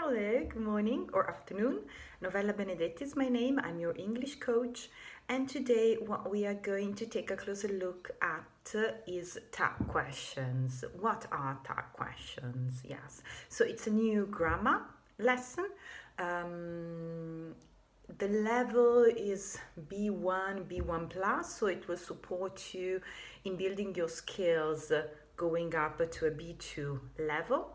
Hello, good morning or afternoon. Novella Benedetti is my name. I'm your English coach. And today, what we are going to take a closer look at is tag questions. What are tag questions? Yes. So it's a new grammar lesson. The level is B1, B1 plus, so it will support you in building your skills going up to a B2 level.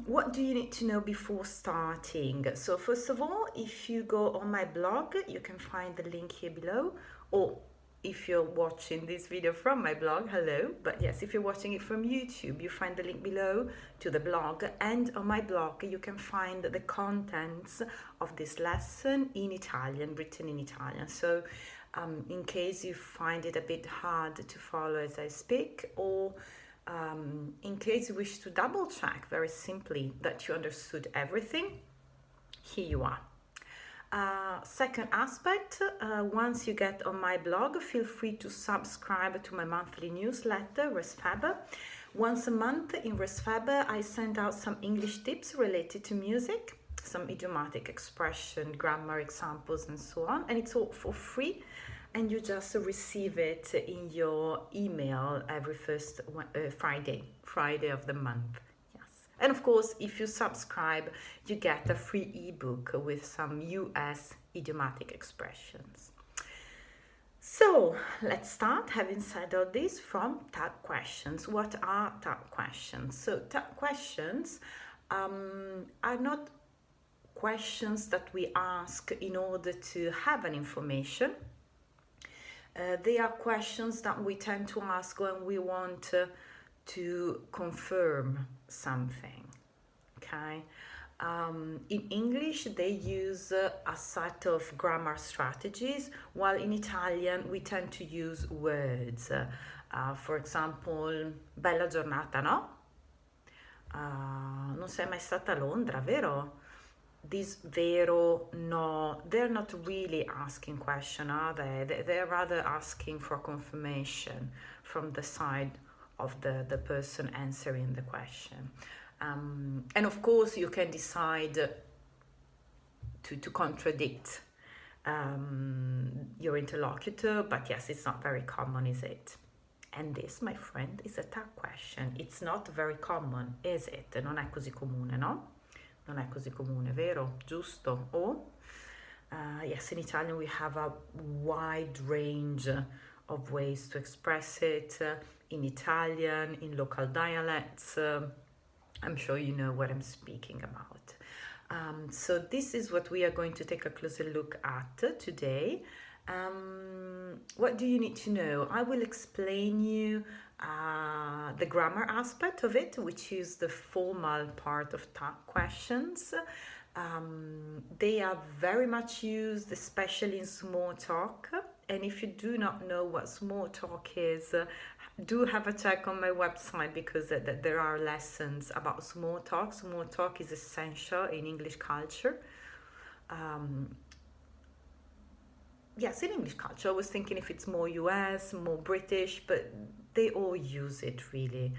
What do you need to know before starting? So first of all, if you go on my blog, you can find the link here below, or if you're watching this video from my blog, hello, but yes, if you're watching it from YouTube, you find the link below to the blog, and on my blog you can find the contents of this lesson in Italian, written in Italian. So in case you find it a bit hard to follow as I speak, or in case you wish to double check very simply that you understood everything, here you are. Second aspect, once you get on my blog, feel free to subscribe to my monthly newsletter, Resfaber. Once a month in Resfaber, I send out some English tips related to music, some idiomatic expression, grammar examples, and so on, and it's all for free. And you just receive it in your email every first Friday of the month. Yes. And of course, if you subscribe, you get a free ebook with some US idiomatic expressions. So let's start, having said all this, from tag questions. What are tag questions? So tag questions are not questions that we ask in order to have an information. They are questions that we tend to ask when we want to confirm something, okay? In English, they use a set of grammar strategies, while in Italian, we tend to use words. For example, bella giornata, no? Non sei mai stata a Londra, vero? This vero, no, they're not really asking question, are they? They're rather asking for confirmation from the side of the person answering the question. And of course, you can decide to contradict your interlocutor, but yes, it's not very common, is it? And this, my friend, is a tag question. It's not very common, is it? Non è così comune, no? Non è così comune, vero? Giusto? Or, yes, in Italian we have a wide range of ways to express it. In Italian, in local dialects. I'm sure you know what I'm speaking about. So this is what we are going to take a closer look at today. What do you need to know? I will explain you the grammar aspect of it, which is the formal part of tag questions. They are very much used, especially in small talk. And if you do not know what small talk is, do have a check on my website, because there are lessons about small talk. Small talk is essential in English culture. Yes, in English culture, I was thinking if it's more US, more British, but they all use it really.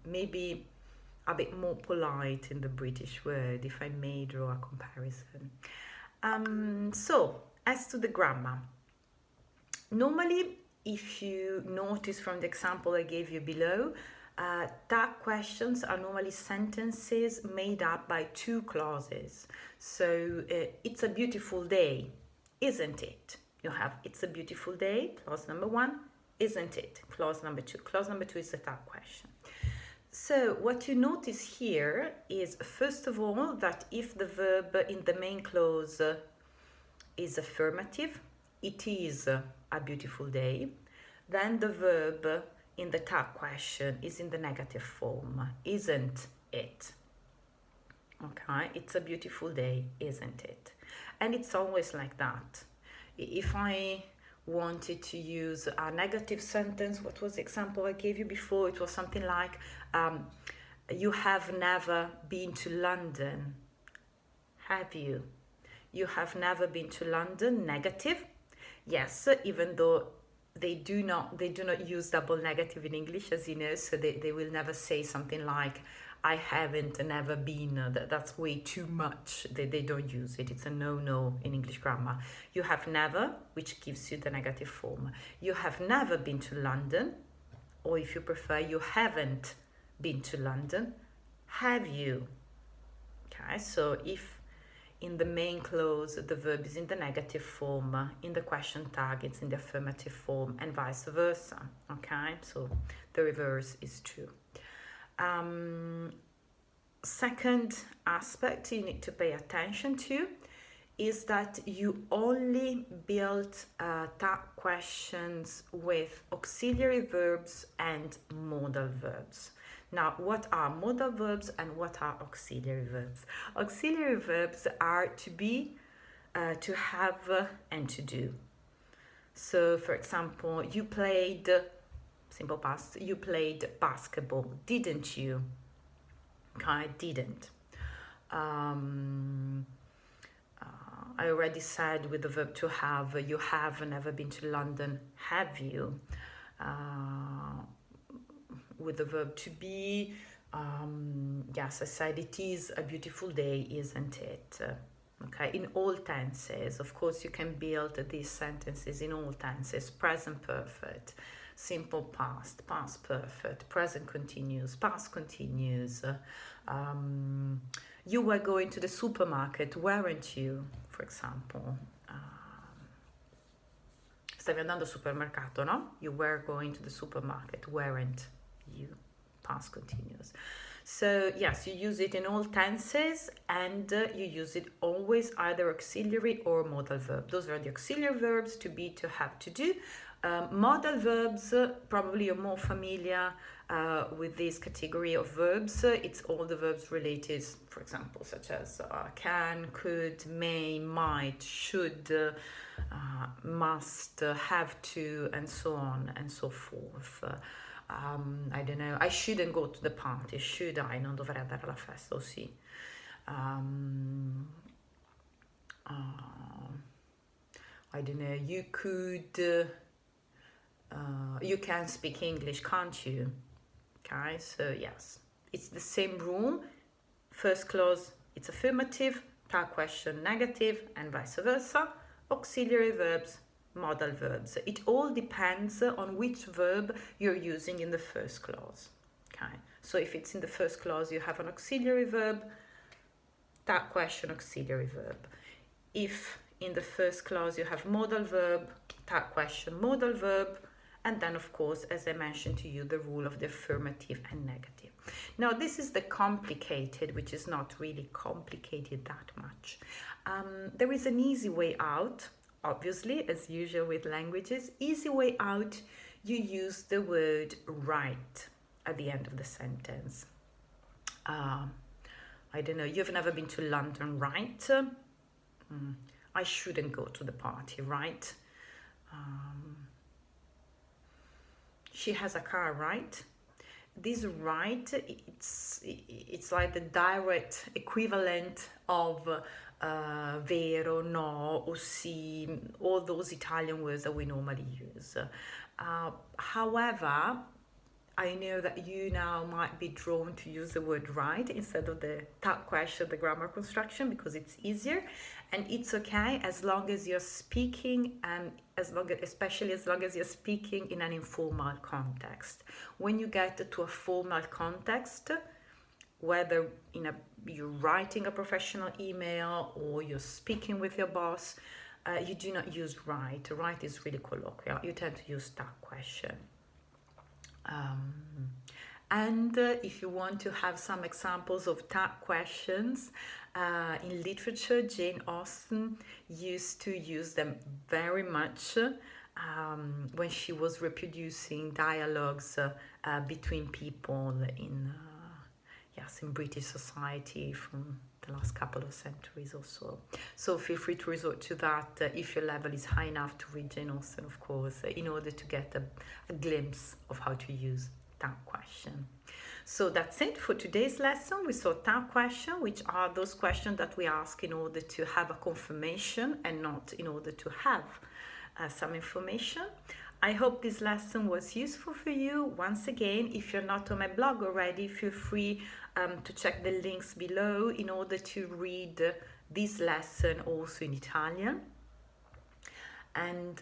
Maybe a bit more polite in the British word, if I may draw a comparison. So, as to the grammar. Normally, if you notice from the example I gave you below, tag questions are normally sentences made up by two clauses. So, it's a beautiful day, isn't it? You have it's a beautiful day, clause number one, isn't it? Clause number two. Clause number two is the tag question. So what you notice here is, first of all, that if the verb in the main clause is affirmative, it is a beautiful day, then the verb in the tag question is in the negative form, isn't it? Okay, it's a beautiful day, isn't it? And it's always like that. If I wanted to use a negative sentence, what was the example I gave you before? It was something like, you have never been to London. Have you? You have never been to London, negative. Yes, even though they do not use double negative in English, as you know, so they will never say something like, I haven't never been. That's way too much. They don't use it. It's a no-no in English grammar. You have never, which gives you the negative form. You have never been to London, or if you prefer, you haven't been to London. Have you? Okay, so if in the main clause the verb is in the negative form, in the question tag it's in the affirmative form, and vice versa. Okay, so the reverse is true. Second aspect you need to pay attention to is that you only build tag questions with auxiliary verbs and modal verbs. Now, what are modal verbs and what are auxiliary verbs? Auxiliary verbs are to be, to have, and to do. So, for example, you played, simple past, you played basketball, didn't you? I didn't. I already said with the verb to have, you have never been to London, have you? With the verb to be, yes, I said it is a beautiful day, isn't it? Okay, in all tenses. Of course, you can build these sentences in all tenses: present perfect, simple past, past perfect, present continuous, past continuous. You were going to the supermarket, weren't you? For example, stavi andando al supermercato, no? You were going to the supermarket, weren't you? Past continuous. So yes, you use it in all tenses, and you use it always either auxiliary or modal verb. Those are the auxiliary verbs: to be, to have, to do. Modal verbs, probably you're more familiar with this category of verbs. It's all the verbs related, for example, such as can, could, may, might, should, must, have to, and so on and so forth. I don't know, I shouldn't go to the party, should I? Non dovrei andare alla festa, o sì. I don't know, you could, you can speak English, can't you? Okay, so yes, it's the same rule. First clause, it's affirmative, tag question negative, and vice versa. Auxiliary verbs, modal verbs. It all depends on which verb you're using in the first clause. Okay, so if it's in the first clause, you have an auxiliary verb, tag question, auxiliary verb. If in the first clause you have modal verb, tag question, modal verb, and then of course, as I mentioned to you, the rule of the affirmative and negative. Now this is the complicated, which is not really complicated that much. There is an easy way out. Obviously, as usual with languages, easy way out, you use the word right at the end of the sentence. I don't know, you've never been to London, right? I shouldn't go to the party, right? She has a car, right? This right, it's like the direct equivalent of vero, no, o sì, all those Italian words that we normally use. However, I know that you now might be drawn to use the word right instead of the tag question, the grammar construction, because it's easier, and it's okay as long as you're speaking, and especially as long as you're speaking in an informal context. When you get to a formal context, whether you're writing a professional email or you're speaking with your boss, you do not use right. Right is really colloquial. You tend to use tag question. And if you want to have some examples of tag questions, in literature, Jane Austen used to use them very much when she was reproducing dialogues between people in British society from the last couple of centuries or so. So feel free to resort to that if your level is high enough to read Jane Austen, of course, in order to get a glimpse of how to use tag question. So that's it for today's lesson. We saw tag question, which are those questions that we ask in order to have a confirmation and not in order to have some information. I hope this lesson was useful for you. Once again, if you're not on my blog already, feel free to check the links below in order to read this lesson also in Italian. And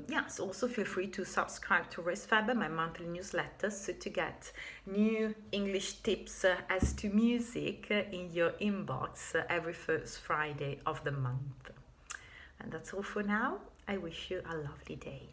yes, also feel free to subscribe to Race Faber, my monthly newsletter, so to get new English tips as to music in your inbox every first Friday of the month. And that's all for now. I wish you a lovely day.